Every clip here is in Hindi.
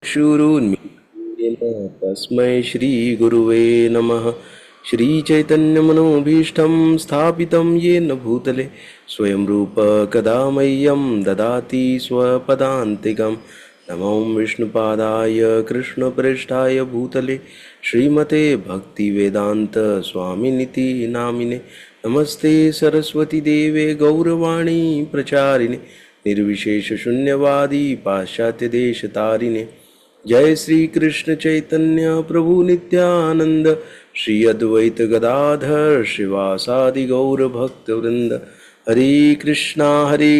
चक्षुरुन्मीलितं तस्मै श्रीगुरुवे नमः। श्रीचैतन्यमनोभीष्टं स्थापितं येन भूतले स्वयं रूप कदा मह्यं ददाति स्वपदान्तिकं। नमो विष्णुपादाय कृष्णप्रेष्ठाय भूतले श्रीमते भक्तिवेदान्त स्वामिनिति नामिने। नमस्ते सरस्वती देवे गौरवाणी प्रचारिणे निर्विशेष शून्यवादी पाश्चात्य देश तारिणे। जय श्री कृष्ण चैतन्य प्रभु नित्यानंद श्री अद्वैत गदाधर श्रीवासादि गौर भक्त वृंद। हरे कृष्णा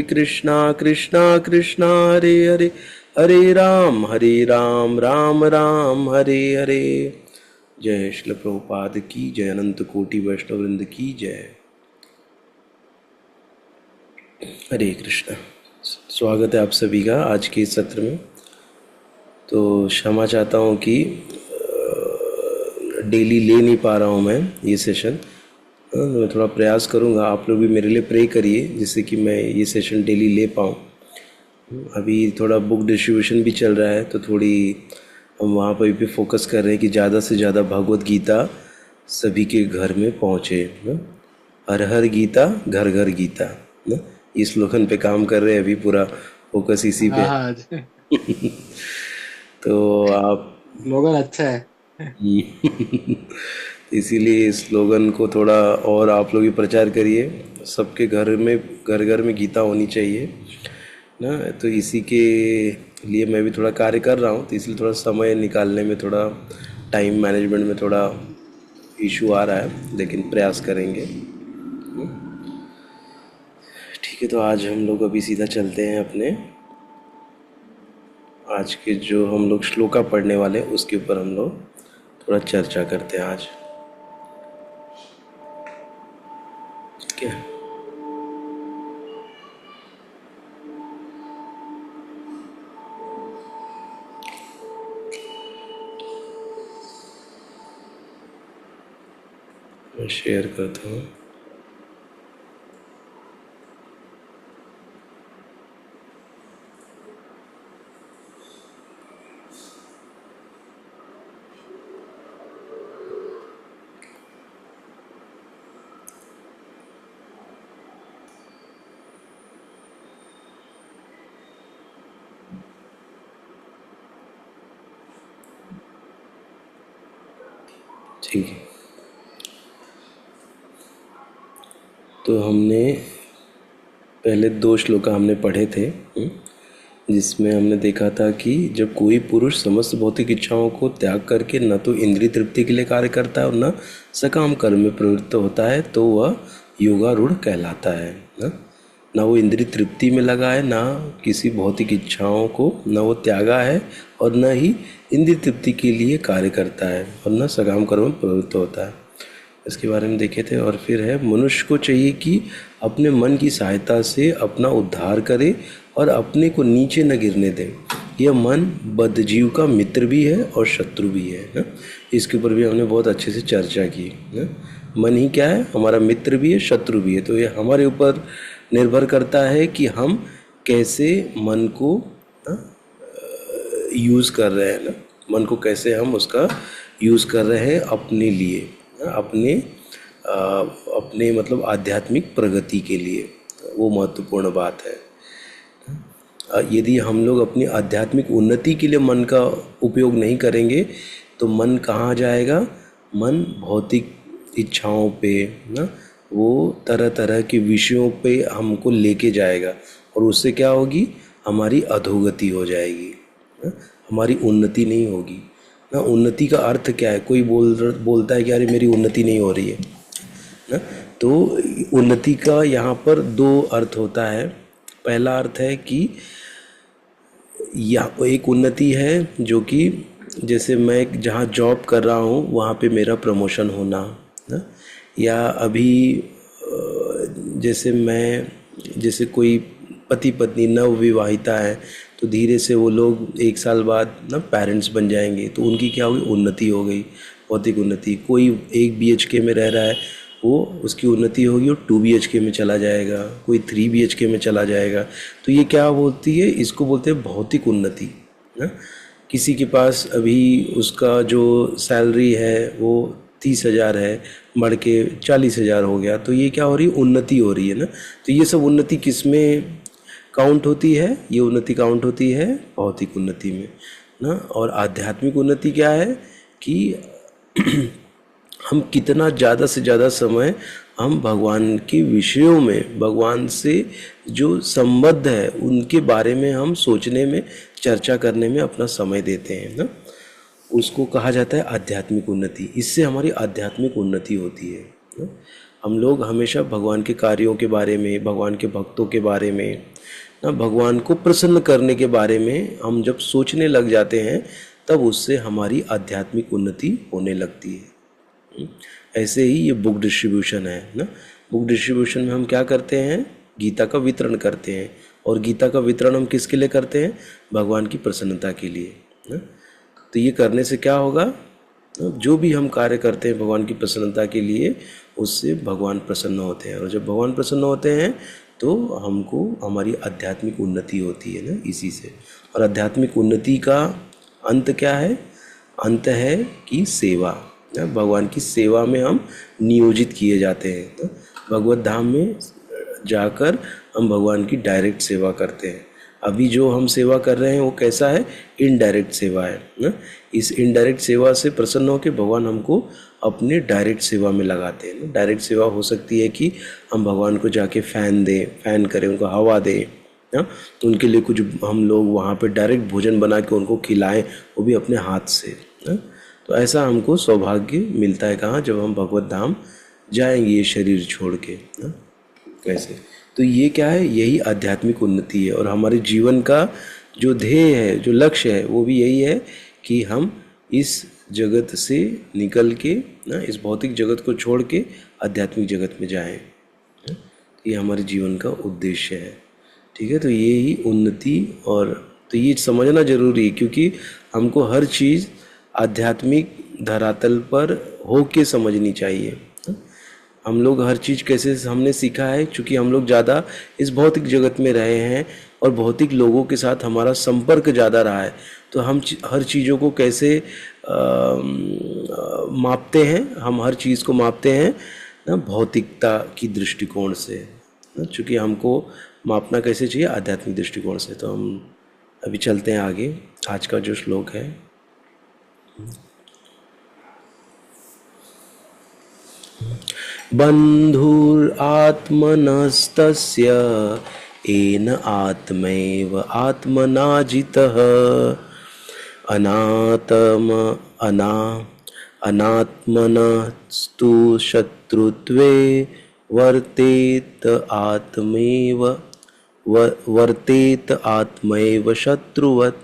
कृष्णा कृष्णा हरे हरे, हरे राम राम राम हरे हरे। जय श्री प्रभुपाद की जय, अनंत कोटि वैष्णव वृंद की जय। हरे कृष्णा। स्वागत है आप सभी का आज के इस सत्र में। तो क्षमा चाहता हूँ कि डेली ले नहीं पा रहा हूँ मैं ये सेशन। मैं थोड़ा प्रयास करूँगा, आप लोग भी मेरे लिए प्रे करिए जिससे कि मैं ये सेशन डेली ले पाऊँ। अभी थोड़ा बुक डिस्ट्रीब्यूशन भी चल रहा है तो थोड़ी हम वहाँ पर भी फोकस कर रहे हैं कि ज़्यादा से ज़्यादा भगवत गीता सभी के घर में पहुँचे। हर हर गीता घर घर गीता ना, इस स्लोगन पे काम कर रहे हैं अभी, पूरा फोकस इसी पे हाँ है। तो आप स्लोगन अच्छा है। इसीलिए इस स्लोगन को थोड़ा और आप लोग भी प्रचार करिए। सबके घर में गीता होनी चाहिए ना। तो इसी के लिए मैं भी थोड़ा कार्य कर रहा हूँ, तो इसलिए थोड़ा समय निकालने में थोड़ा टाइम मैनेजमेंट में थोड़ा इशू आ रहा है, लेकिन प्रयास करेंगे। ठीक है, तो आज हम लोग अभी सीधा चलते हैं अपने आज के जो हम लोग श्लोका पढ़ने वाले हैं उसके ऊपर हम लोग थोड़ा चर्चा करते हैं आज। ठीक है, मैं शेयर करता हूँ। ठीक है, तो हमने पहले 2 श्लोका हमने पढ़े थे, जिसमें हमने देखा था कि जब कोई पुरुष समस्त भौतिक इच्छाओं को त्याग करके न तो इंद्रिय तृप्ति के लिए कार्य करता है और न सकाम कर्म में प्रवृत्त होता है तो वह योगारूढ़ कहलाता है ना। ना वो इंद्रिय तृप्ति में लगा है, ना किसी भौतिक इच्छाओं को न वो त्यागा है, और न ही इंद्रिय तृप्ति के लिए कार्य करता है और न सकाम कर्म में प्रवृत्त होता है। इसके बारे में देखे थे। और फिर है, मनुष्य को चाहिए कि अपने मन की सहायता से अपना उद्धार करे और अपने को नीचे न गिरने दे। यह मन बद्धजीव का मित्र भी है और शत्रु भी है ना। इसके ऊपर भी हमने बहुत अच्छे से चर्चा की ना। मन ही क्या है, हमारा मित्र भी है शत्रु भी है। तो ये हमारे ऊपर निर्भर करता है कि हम कैसे मन को यूज़ कर रहे हैं ना। मन को कैसे हम उसका यूज़ कर रहे हैं अपने लिए, अपने अपने मतलब आध्यात्मिक प्रगति के लिए। वो महत्वपूर्ण बात है। यदि हम लोग अपनी आध्यात्मिक उन्नति के लिए मन का उपयोग नहीं करेंगे तो मन कहाँ जाएगा? मन भौतिक इच्छाओं पे ना, वो तरह तरह के विषयों पे हमको लेके जाएगा और उससे क्या होगी? हमारी अधोगति हो जाएगी ना, हमारी उन्नति नहीं होगी ना। उन्नति का अर्थ क्या है? कोई बोलता है कि अरे मेरी उन्नति नहीं हो रही है ना। तो उन्नति का यहाँ पर 2 अर्थ होता है। पहला अर्थ है कि या एक उन्नति है जो कि जैसे मैं जहाँ जॉब कर रहा हूँ वहाँ पे मेरा प्रमोशन होना ना। या अभी जैसे कोई पति पत्नी नव विवाहिता है तो धीरे से वो लोग 1 साल बाद ना पेरेंट्स बन जाएंगे, तो उनकी क्या होगी? उन्नति हो गई, भौतिक उन्नति। कोई 1 BHK में रह रहा है, वो उसकी उन्नति होगी और 2 BHK में चला जाएगा, कोई 3 BHK में चला जाएगा। तो ये क्या बोलती है? इसको बोलते हैं भौतिक उन्नति ना। किसी के पास अभी उसका जो सैलरी है वो 30,000 है, बढ़ के 40,000 हो गया, तो ये क्या हो रही है, उन्नति हो रही है ना। तो ये सब उन्नति किस में काउंट होती है, ये उन्नति काउंट होती है भौतिक उन्नति में ना। और आध्यात्मिक उन्नति क्या है कि हम कितना ज़्यादा से ज़्यादा समय हम भगवान के विषयों में, भगवान से जो संबद्ध है उनके बारे में हम सोचने में, चर्चा करने में अपना समय देते हैं ना, उसको कहा जाता है आध्यात्मिक उन्नति। इससे हमारी आध्यात्मिक उन्नति होती है ना। हम लोग हमेशा भगवान के कार्यों के बारे में, भगवान के भक्तों के बारे में ना, भगवान को प्रसन्न करने के बारे में हम जब सोचने लग जाते हैं, तब उससे हमारी आध्यात्मिक उन्नति होने लगती है। ऐसे ही ये बुक डिस्ट्रीब्यूशन है ना। बुक डिस्ट्रीब्यूशन में हम क्या करते हैं, गीता का वितरण करते हैं। और गीता का वितरण हम किसके लिए करते हैं, भगवान की प्रसन्नता के लिए ना। तो ये करने से क्या होगा, जो भी हम कार्य करते हैं भगवान की प्रसन्नता के लिए, उससे भगवान प्रसन्न होते हैं। और जब भगवान प्रसन्न होते हैं तो हमको हमारी आध्यात्मिक उन्नति होती है ना, इसी से। और आध्यात्मिक उन्नति का अंत क्या है, अंत है कि सेवा, भगवान की सेवा में हम नियोजित किए जाते हैं। तो भगवत धाम में जाकर हम भगवान की डायरेक्ट सेवा करते हैं। अभी जो हम सेवा कर रहे हैं वो कैसा है, इनडायरेक्ट सेवा है ना। इस इनडायरेक्ट सेवा से प्रसन्न होकर भगवान हमको अपने डायरेक्ट सेवा में लगाते हैं ना। डायरेक्ट सेवा हो सकती है कि हम भगवान को जाके फ़ैन दें, फ़ैन करें, उनको हवा दें ना, तो उनके लिए कुछ हम लोग वहाँ पे डायरेक्ट भोजन बना के उनको खिलाएं, वो भी अपने हाथ से ना। तो ऐसा हमको सौभाग्य मिलता है कहाँ, जब हम भगवत धाम जाएंगे ये शरीर छोड़ के ना। कैसे, तो ये क्या है, यही आध्यात्मिक उन्नति है। और हमारे जीवन का जो ध्येय है, जो लक्ष्य है, वो भी यही है कि हम इस जगत से निकल के ना, इस भौतिक जगत को छोड़ के आध्यात्मिक जगत में जाएं। ये हमारे जीवन का उद्देश्य है, ठीक है। तो ये ही उन्नति, और तो ये समझना जरूरी है, क्योंकि हमको हर चीज़ आध्यात्मिक धरातल पर होके समझनी चाहिए। हम लोग हर चीज़ कैसे हमने सीखा है, क्योंकि हम लोग ज़्यादा इस भौतिक जगत में रहे हैं और भौतिक लोगों के साथ हमारा संपर्क ज़्यादा रहा है। तो हम हर चीज़ों को कैसे मापते हैं, हम हर चीज़ को मापते हैं ना भौतिकता की दृष्टिकोण से ना, चूँकि हमको मापना कैसे चाहिए, आध्यात्मिक दृष्टिकोण से। तो हम अभी चलते हैं आगे। आज का जो श्लोक है, बन्धुरात्मनस्तस्य येन आत्मैव आत्मना जितः अनात्मनस्तु शत्रुत्वे वर्तेत आत्मैव शत्रुवत्।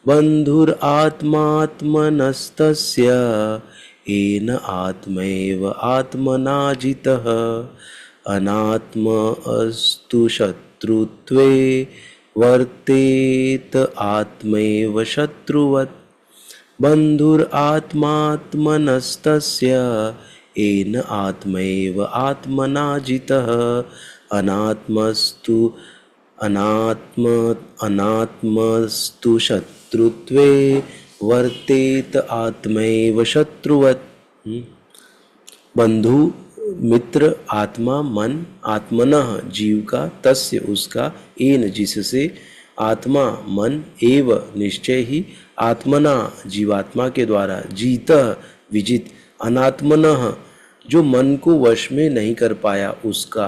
बन्धुरात्मात्मनस्तस्य येन आत्मैव आत्मना जितः अनात्मस्तु शत्रुत्वे वर्तेत आत्मैव शत्रुवत्। बन्धुरात्मात्मनस्तस्य येन आत्मैव आत्मना जितः अनात्मस्तु शत्रुत्वे वर्तेत आत्मैव शत्रुवत्। बंधु, मित्र, आत्मा, मन, आत्मनः जीव का, तस्य उसका, येन जिससे, आत्मा मन, एव निश्चय ही, आत्मना जीवात्मा के द्वारा, जीतः विजित, अनात्मनः जो मन को वश में नहीं कर पाया उसका,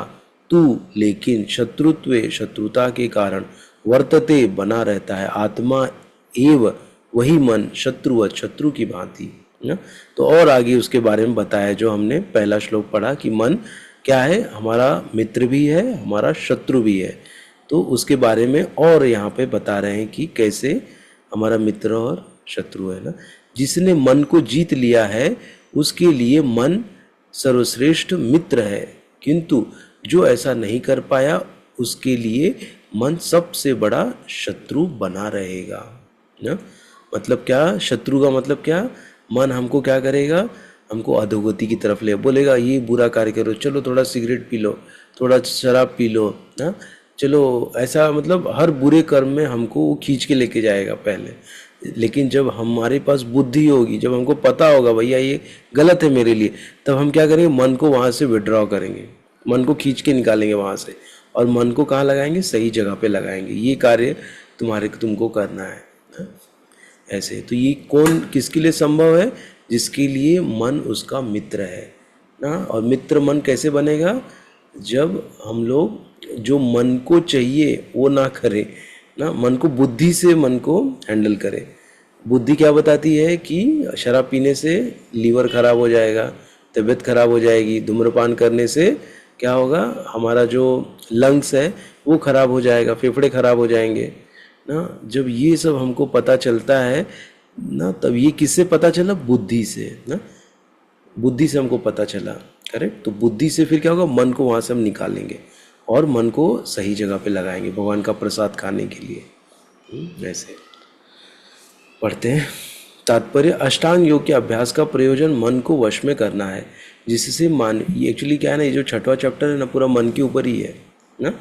तू लेकिन, शत्रुत्वे शत्रुता के कारण, वर्तते बना रहता है, आत्मा एव वही मन, शत्रुवत् शत्रु की भांति ना। तो और आगे उसके बारे में बताया, जो हमने पहला श्लोक पढ़ा कि मन क्या है, हमारा मित्र भी है, हमारा शत्रु भी है। तो उसके बारे में और यहाँ पे बता रहे हैं कि कैसे हमारा मित्र और शत्रु है ना। जिसने मन को जीत लिया है उसके लिए मन सर्वश्रेष्ठ मित्र है, किंतु जो ऐसा नहीं कर पाया उसके लिए मन सबसे बड़ा शत्रु बना रहेगा ना। मतलब क्या, शत्रु का मतलब क्या, मन हमको क्या करेगा, हमको अधोगति की तरफ ले बोलेगा, ये बुरा कार्य करो, चलो थोड़ा सिगरेट पी लो, थोड़ा शराब पी लो ना, चलो ऐसा, मतलब हर बुरे कर्म में हमको वो खींच के लेके जाएगा पहले। लेकिन जब हमारे पास बुद्धि होगी, जब हमको पता होगा भैया ये गलत है मेरे लिए, तब हम क्या करेंगे, मन को वहाँ से विड्रॉ करेंगे, मन को खींच के निकालेंगे वहाँ से, और मन को कहाँ लगाएंगे, सही जगह पे लगाएंगे। ये कार्य तुमको करना है ना? ऐसे तो ये कौन किसके लिए संभव है, जिसके लिए मन उसका मित्र है ना। और मित्र मन कैसे बनेगा, जब हम लोग जो मन को चाहिए वो ना करें ना, मन को बुद्धि से मन को हैंडल करें। बुद्धि क्या बताती है कि शराब पीने से लीवर खराब हो जाएगा, तबीयत खराब हो जाएगी, धूम्रपान करने से क्या होगा, हमारा जो लंग्स है वो खराब हो जाएगा, फेफड़े खराब हो जाएंगे ना। जब ये सब हमको पता चलता है ना, तब ये किससे पता चला, बुद्धि से ना, बुद्धि से हमको पता चला। करेक्ट। तो बुद्धि से फिर क्या होगा, मन को वहाँ से हम निकालेंगे और मन को सही जगह पे लगाएंगे भगवान का प्रसाद खाने के लिए। वैसे पढ़ते हैं। तात्पर्य, अष्टांग योग के अभ्यास का प्रयोजन मन को वश में करना है, जिससे मान, ये एक्चुअली क्या है ना, ये जो छठवां चैप्टर है ना, पूरा मन के ऊपर ही है ना,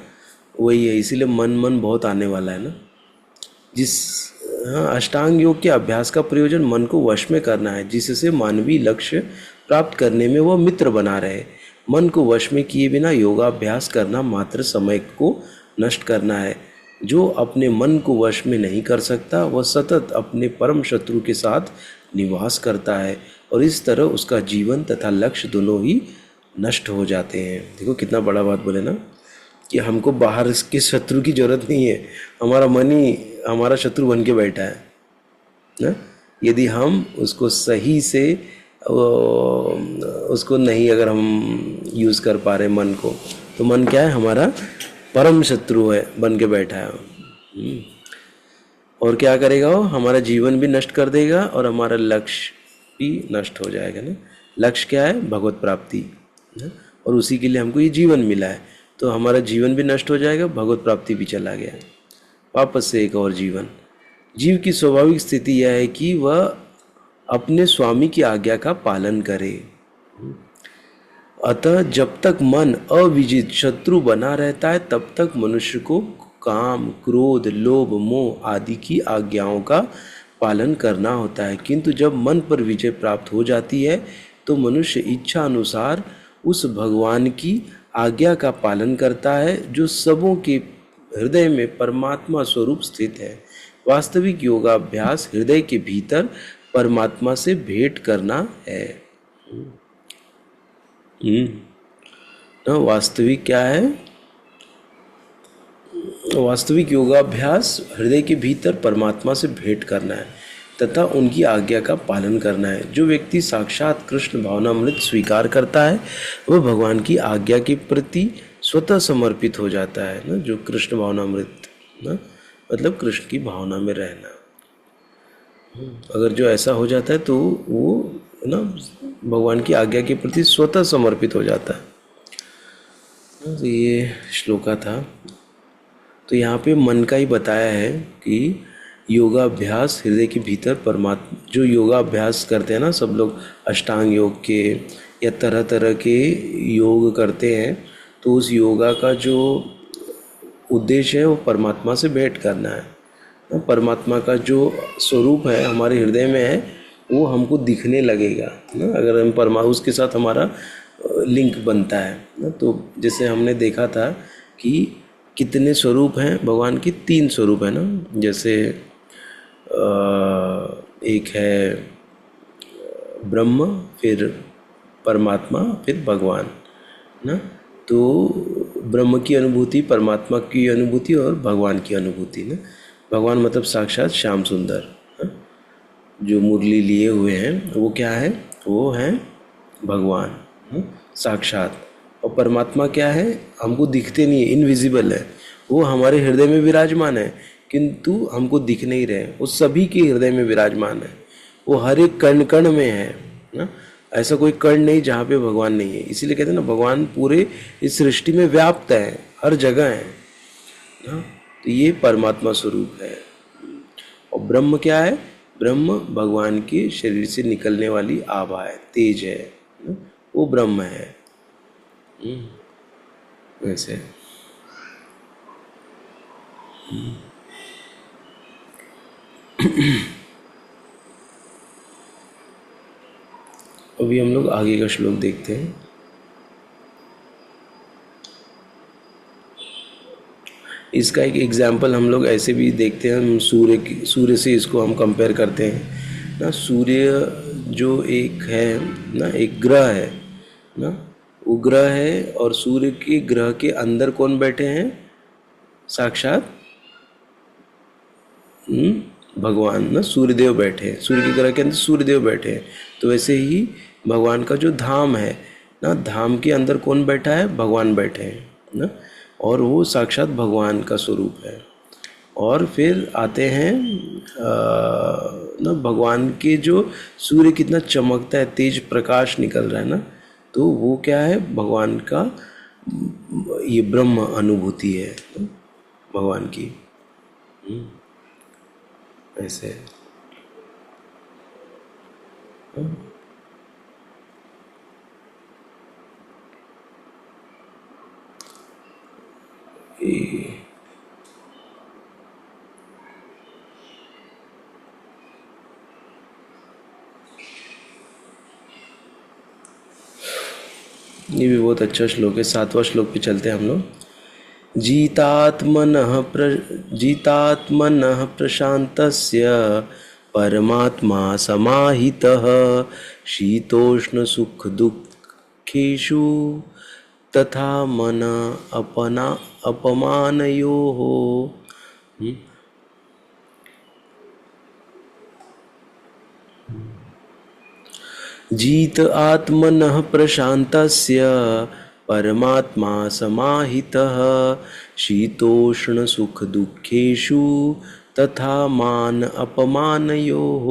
वही है, इसीलिए मन मन बहुत आने वाला है ना। जिस हाँ, अष्टांग योग के अभ्यास का प्रयोजन मन को वश में करना है, जिससे मानवीय लक्ष्य प्राप्त करने में वह मित्र बना रहे। मन को वश में किए बिना योगाभ्यास करना मात्र समय को नष्ट करना है। जो अपने मन को वश में नहीं कर सकता, वह सतत अपने परम शत्रु के साथ निवास करता है, और इस तरह उसका जीवन तथा लक्ष्य दोनों ही नष्ट हो जाते हैं। देखो कितना बड़ा बात बोले ना, कि हमको बाहर के शत्रु की जरूरत नहीं है, हमारा मन ही हमारा शत्रु बन के बैठा है ना। यदि हम उसको सही से उसको नहीं, अगर हम यूज़ कर पा रहे मन को, तो मन क्या है, हमारा परम शत्रु है, बन के बैठा है। और क्या करेगा वो, हमारा जीवन भी नष्ट कर देगा और हमारा लक्ष्य भी नष्ट हो जाएगा ना। लक्ष्य क्या है, भगवत प्राप्ति ना, और उसी के लिए हमको ये जीवन मिला है, तो हमारा जीवन भी नष्ट हो जाएगा, भगवत प्राप्ति भी चला गया, वापस से एक और जीवन। जीव की स्वाभाविक स्थिति यह है कि वह अपने स्वामी की आज्ञा का पालन करे। अतः जब तक मन अविजित शत्रु बना रहता है, तब तक मनुष्य को काम, क्रोध, लोभ, मोह आदि की आज्ञाओं का पालन करना होता है। किंतु जब मन पर विजय प्राप्त हो जाती है, तो मनुष्य इच्छा अनुसार उस भगवान की आज्ञा का पालन करता है, जो सबों के हृदय में परमात्मा स्वरूप स्थित है। वास्तविक योगाभ्यास हृदय के भीतर परमात्मा से भेंट करना है। ना, वास्तविक क्या है, वास्तविक योगाभ्यास हृदय के भीतर परमात्मा से भेंट करना है तथा उनकी आज्ञा का पालन करना है। जो व्यक्ति साक्षात कृष्ण भावनामृत स्वीकार करता है, वह भगवान की आज्ञा के प्रति स्वतः समर्पित हो जाता है ना। जो कृष्ण भावनामृत ना, मतलब कृष्ण की भावना में रहना। अगर जो ऐसा हो जाता है तो वो ना भगवान की आज्ञा के प्रति स्वतः समर्पित हो जाता है। तो ये श्लोका था। तो यहाँ पे मन का ही बताया है कि योगाभ्यास हृदय के भीतर परमात्मा, जो योगाभ्यास करते हैं ना सब लोग, अष्टांग योग के या तरह तरह के योग करते हैं, तो उस योगा का जो उद्देश्य है वो परमात्मा से भेंट करना है। परमात्मा का जो स्वरूप है हमारे हृदय में है, वो हमको दिखने लगेगा ना, अगर हम उसके साथ हमारा लिंक बनता है ना। तो जैसे हमने देखा था कि कितने स्वरूप हैं भगवान की, 3 स्वरूप है ना। जैसे एक है ब्रह्म, फिर परमात्मा, फिर भगवान ना। तो ब्रह्म की अनुभूति, परमात्मा की अनुभूति और भगवान की अनुभूति ना। भगवान मतलब साक्षात श्याम सुंदर ना? जो मुरली लिए हुए हैं वो क्या है, वो है भगवान साक्षात। और परमात्मा क्या है, हमको दिखते नहीं है, इनविजिबल है, वो हमारे हृदय में विराजमान है किंतु हमको दिख नहीं रहे। वो सभी के हृदय में विराजमान है, वो हर एक कण कण में है ना। ऐसा कोई कण नहीं जहाँ पे भगवान नहीं है। इसीलिए कहते हैं ना, भगवान पूरे इस सृष्टि में व्याप्त है, हर जगह है ना। तो ये परमात्मा स्वरूप है। और ब्रह्म क्या है, ब्रह्म भगवान के शरीर से निकलने वाली आभा है, तेज है ना? वो ब्रह्म है। वैसे अभी हम लोग आगे का श्लोक देखते हैं। इसका एक एग्जाम्पल हम लोग ऐसे भी देखते हैं, हम सूर्य से इसको हम कंपेयर करते हैं ना। सूर्य जो एक है ना, एक ग्रह है ना, वो ग्रह है, और सूर्य के ग्रह के अंदर कौन बैठे हैं? साक्षात भगवान ना, सूर्यदेव बैठे हैं। सूर्य के ग्रह के अंदर सूर्यदेव बैठे हैं। तो वैसे ही भगवान का जो धाम है ना, धाम के अंदर कौन बैठा है? भगवान बैठे हैं ना, और वो साक्षात भगवान का स्वरूप है। और फिर आते हैं ना, भगवान के जो सूर्य कितना चमकता है, तेज प्रकाश निकल रहा है ना, तो वो क्या है? भगवान का ये ब्रह्म अनुभूति है ना, भगवान की। ऐसे ये भी बहुत अच्छा श्लोक है। 7वां श्लोक पे चलते हैं हम लोग। जितात्मनः प्रशान्तस्य परमात्मा समाहितः शीतोष्ण सुख दुःखेषु तथा मन अपमानयोः। जित आत्मनः प्रशान्तस्य परमात्मा समाहितः शीतोष्ण सुख दुःखेषु तथा मान अपमानयोः।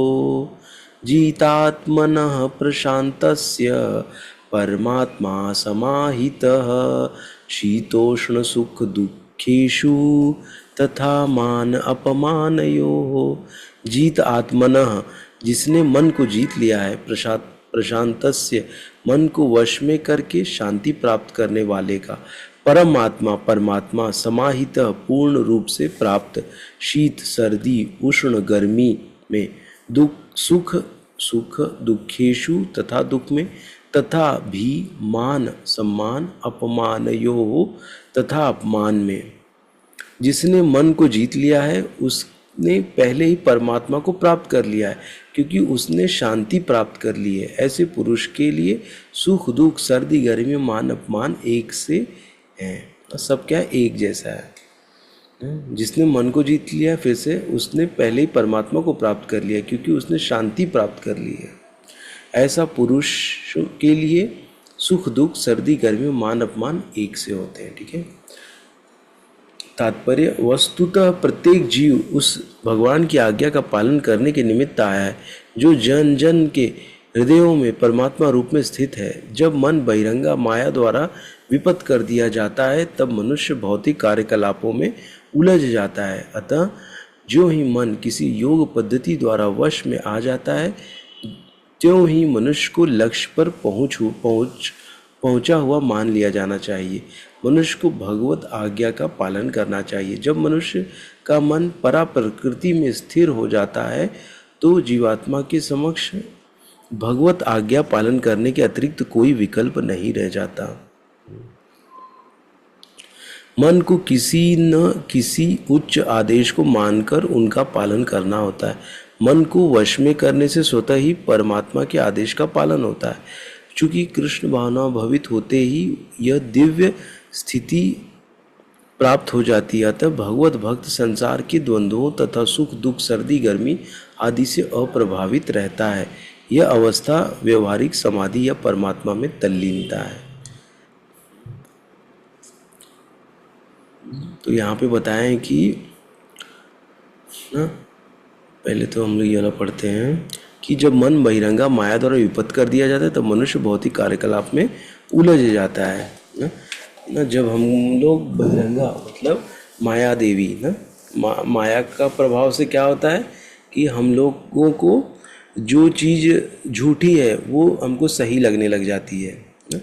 जितात्मनः प्रशान्तस्य परमात्मा समाहितः शीतोष्ण सुख दुःखेषु तथा मान अपमानयोः। जीत आत्मनः, जिसने मन को जीत लिया है, प्रशांतस्य, मन को वश में करके शांति प्राप्त करने वाले का, परमात्मा, परमात्मा, समाहित, पूर्ण रूप से प्राप्त, शीत सर्दी, उष्ण गर्मी में, सुख दुखेषु तथा दुख में, तथा भी मान सम्मान अपमानयोः तथा अपमान में। जिसने मन को जीत लिया है उसने पहले ही परमात्मा को प्राप्त कर लिया है, क्योंकि उसने शांति प्राप्त कर ली है। ऐसे पुरुष के लिए सुख दुख सर्दी गर्मी मान अपमान एक से हैं। सब क्या एक जैसा है। जिसने मन को जीत लिया फिर से उसने पहले ही परमात्मा को प्राप्त कर लिया, क्योंकि उसने शांति प्राप्त कर ली है। ऐसा पुरुष के लिए सुख दुख सर्दी गर्मी मान अपमान एक से होते हैं। ठीक है। तात्पर्य, वस्तुतः प्रत्येक जीव उस भगवान की आज्ञा का पालन करने के निमित्त आया है जो जन जन के हृदयों में परमात्मा रूप में स्थित है। जब मन बहिरंगा माया द्वारा विपत कर दिया जाता है तब मनुष्य भौतिक कार्यकलापों में उलझ जाता है। अतः जो ही मन किसी योग पद्धति द्वारा वश में आ जाता है त्यों ही मनुष्य को लक्ष्य पर पहुंचा हुआ मान लिया जाना चाहिए। मनुष्य को भगवत आज्ञा का पालन करना चाहिए। जब मनुष्य का मन परा प्रकृति में स्थिर हो जाता है तो जीवात्मा के समक्ष भगवत आज्ञा पालन करने के अतिरिक्त कोई विकल्प नहीं रह जाता। मन को किसी न किसी उच्च आदेश को मानकर उनका पालन करना होता है। मन को वश में करने से स्वतः ही परमात्मा के आदेश का पालन होता है। चूँकि कृष्ण भावना भवित होते ही यह दिव्य स्थिति प्राप्त हो जाती है। अतः भगवत भक्त संसार के द्वंद्वों तथा सुख दुख सर्दी गर्मी आदि से अप्रभावित रहता है। यह अवस्था व्यवहारिक समाधि या परमात्मा में तल्लीनता है। तो यहाँ पे बताया है कि ना, पहले तो हम लोग ये वाला पढ़ते हैं कि जब मन बहिरंगा माया द्वारा विपत कर दिया जाता है तब मनुष्य भौतिक कार्यकलाप में उलझ जाता है ना। जब हम लोग बहिरंगा मतलब माया देवी ना, माया का प्रभाव से क्या होता है कि हम लोगों को जो चीज़ झूठी है वो हमको सही लगने लग जाती है ना।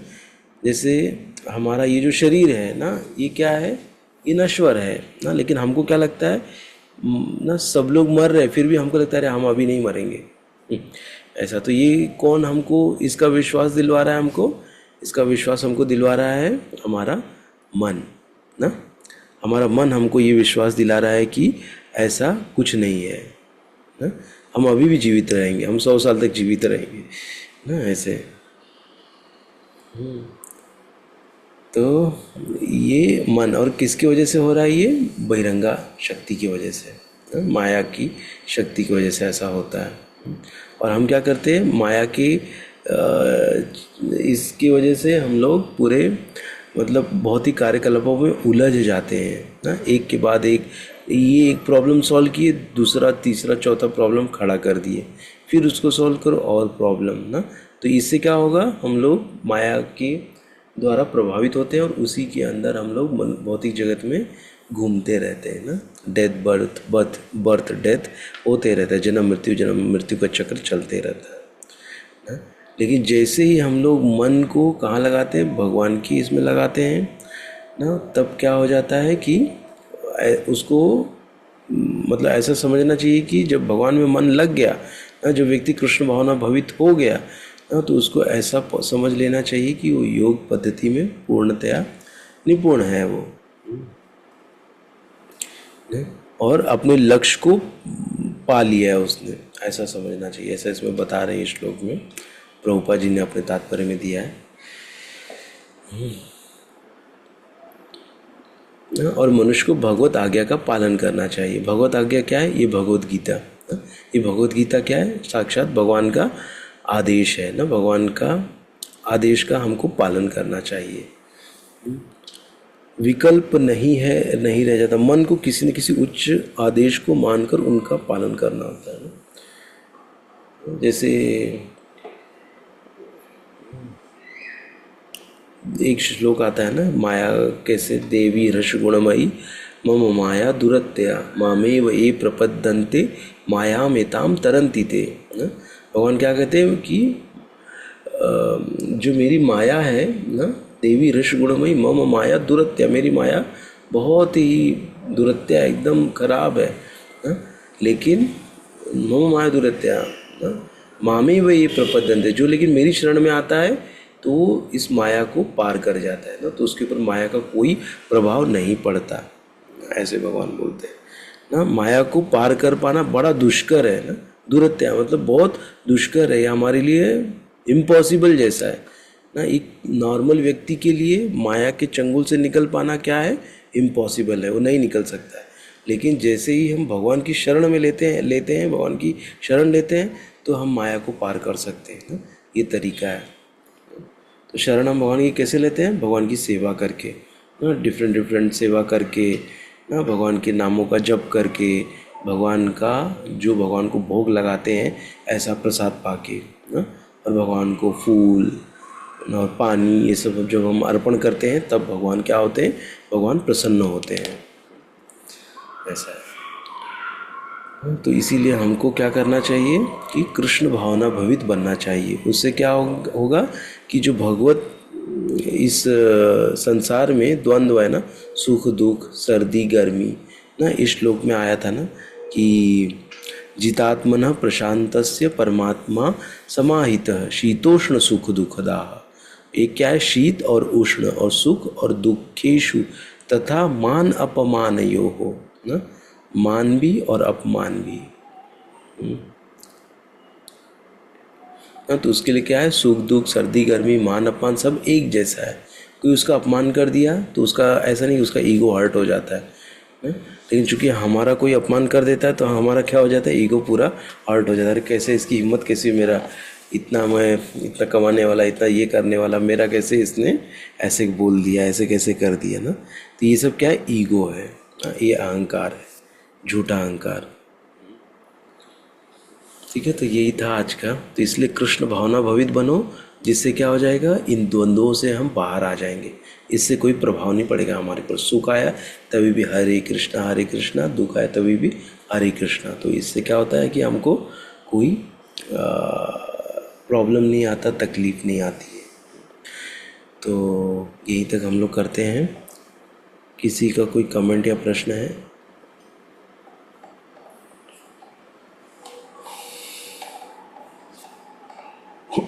जैसे हमारा ये जो शरीर है ना, ये क्या है, ये नश्वर है ना, लेकिन हमको क्या लगता है ना, सब लोग मर रहे हैं फिर भी हमको लगता है अरे हम अभी नहीं मरेंगे ऐसा तो ये कौन हमको इसका विश्वास दिलवा रहा है? हमको इसका विश्वास हमको दिलवा रहा है हमारा मन ना। हमारा मन हमको ये विश्वास दिला रहा है कि ऐसा कुछ नहीं है ना। हम अभी भी जीवित रहेंगे, हम 100 साल तक जीवित रहेंगे ना ऐसे। तो ये मन और किसकी वजह से हो रहा है? ये बहिरंगा शक्ति की वजह से ना? माया की शक्ति की वजह से ऐसा होता है। और हम क्या करते हैं? माया की इसकी वजह से हम लोग पूरे मतलब बहुत ही कार्यकलापों में उलझ जाते हैं ना। एक के बाद एक, ये एक प्रॉब्लम सॉल्व किए, दूसरा तीसरा चौथा प्रॉब्लम खड़ा कर दिए, फिर उसको सॉल्व करो और प्रॉब्लम ना। तो इससे क्या होगा? हम लोग माया के द्वारा प्रभावित होते हैं और उसी के अंदर हम लोग भौतिक जगत में घूमते रहते हैं ना। Death birth birth birth death होते रहता है, जन्म मृत्यु का चक्र चलते रहता है ना। लेकिन जैसे ही हम लोग मन को कहाँ लगाते हैं? भगवान की इसमें लगाते हैं ना, तब क्या हो जाता है कि उसको मतलब ऐसा समझना चाहिए कि जब भगवान में मन लग गया ना, जो व्यक्ति कृष्ण भावना भवित हो गया ना, तो उसको ऐसा समझ लेना चाहिए कि वो योग पद्धति में पूर्णतया निपुण है वो ने? और अपने लक्ष्य को पा लिया है उसने, ऐसा समझना चाहिए। ऐसा इसमें बता रहे हैं श्लोक में, प्रभुपाद जी ने अपने तात्पर्य में दिया है। और मनुष्य को भगवत आज्ञा का पालन करना चाहिए। भगवत आज्ञा क्या है? ये भगवत गीता। ये भगवत गीता क्या है? साक्षात भगवान का आदेश है ना। भगवान का आदेश का हमको पालन करना चाहिए। विकल्प नहीं है, नहीं रह जाता। मन को किसी न किसी उच्च आदेश को मानकर उनका पालन करना होता है ना। जैसे एक श्लोक आता है ना, माया कैसे देवी रस गुणमयी मम माया दुरत्या मामेव ये प्रपद्यन्ते माया मेताम तरंती ते ना। भगवान क्या कहते हैं कि जो मेरी माया है ना, देवी रस गुणमयी मम माया दुरत्या, मेरी माया बहुत ही दुरत्या एकदम खराब है ना। लेकिन मम माया दुरत्या ना, मामेव ये प्रपद्यन्ते, जो लेकिन मेरी शरण में आता है तो इस माया को पार कर जाता है ना। तो उसके ऊपर माया का कोई प्रभाव नहीं पड़ता, ऐसे भगवान बोलते हैं ना। माया को पार कर पाना बड़ा दुष्कर है ना। दुरत्या मतलब बहुत दुष्कर है, हमारे लिए इम्पॉसिबल जैसा है ना। एक नॉर्मल व्यक्ति के लिए माया के चंगुल से निकल पाना क्या है? इम्पॉसिबल है, वो नहीं निकल सकता है। लेकिन जैसे ही हम भगवान की शरण में लेते हैं भगवान की शरण लेते हैं, तो हम माया को पार कर सकते हैं ना। ये तरीका है। तो शरण हम भगवान की कैसे लेते हैं? भगवान की सेवा करके ना, डिफरेंट सेवा करके ना, भगवान के नामों का जप करके, भगवान का जो भगवान को भोग लगाते हैं ऐसा प्रसाद पाके ना, और भगवान को फूल और पानी ये सब जब हम अर्पण करते हैं, तब भगवान क्या होते हैं? भगवान प्रसन्न होते हैं। ऐसा है। तो इसीलिए हमको क्या करना चाहिए कि कृष्ण भावना भवित बनना चाहिए। उससे क्या होगा कि जो भगवत इस संसार में द्वंद्व है ना, सुख दुख सर्दी गर्मी ना, इस श्लोक में आया था ना कि जितात्मनः प्रशांतस्य परमात्मा समाहितः शीतोष्ण सुख दुखदाः। एक क्या है? शीत और उष्ण और सुख और दुखेषु तथा मान अपमानयोः ना, मान भी और अपमान भी। तो उसके लिए क्या है? सुख दुख सर्दी गर्मी मान अपमान सब एक जैसा है। कोई उसका अपमान कर दिया तो उसका ऐसा नहीं, उसका ईगो हर्ट हो जाता है। लेकिन चूंकि हमारा कोई अपमान कर देता है तो हमारा क्या हो जाता है? ईगो पूरा हर्ट हो जाता है। अरे कैसे इसकी हिम्मत, कैसे मेरा इतना, मैं इतना कमाने वाला, इतना ये करने वाला, मेरा कैसे इसने ऐसे बोल दिया, ऐसे कैसे कर दिया ना। तो ये सब क्या है? ईगो है, ये अहंकार है, झूठा अहंकार। ठीक है, तो यही था आज का। तो इसलिए कृष्ण भावना भवित बनो, जिससे क्या हो जाएगा? इन द्वंद्वों से हम बाहर आ जाएंगे। इससे कोई प्रभाव नहीं पड़ेगा हमारे पर। सुख आया तभी भी हरे कृष्णा, दुख आया तभी भी हरे कृष्णा। तो इससे क्या होता है कि हमको कोई प्रॉब्लम नहीं आता, तकलीफ नहीं आती है। तो यहीं तक हम लोग करते हैं। किसी का कोई कमेंट या प्रश्न है? ठीक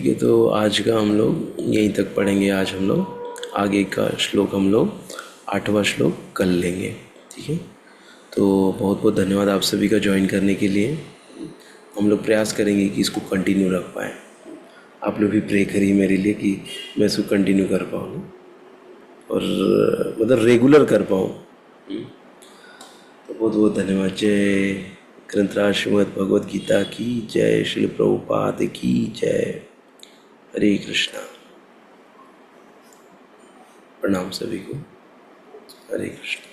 है, तो आज का हम लोग यहीं तक पढ़ेंगे। आज हम लोग आगे का श्लोक हम लोग 8वां श्लोक कल लेंगे। ठीक है, तो बहुत बहुत धन्यवाद आप सभी का ज्वाइन करने के लिए। हम लोग प्रयास करेंगे कि इसको कंटिन्यू रख पाएँ। आप लोग भी प्रे करिए मेरे लिए कि मैं इसको कंटिन्यू कर पाऊँ और मतलब रेगुलर कर पाऊँ। तो बहुत बहुत धन्यवाद। जय ग्रंथराज श्रीमद् भगवद गीता की जय, श्री प्रभुपाद की जय। हरे कृष्णा। प्रणाम सभी को। हरे कृष्ण।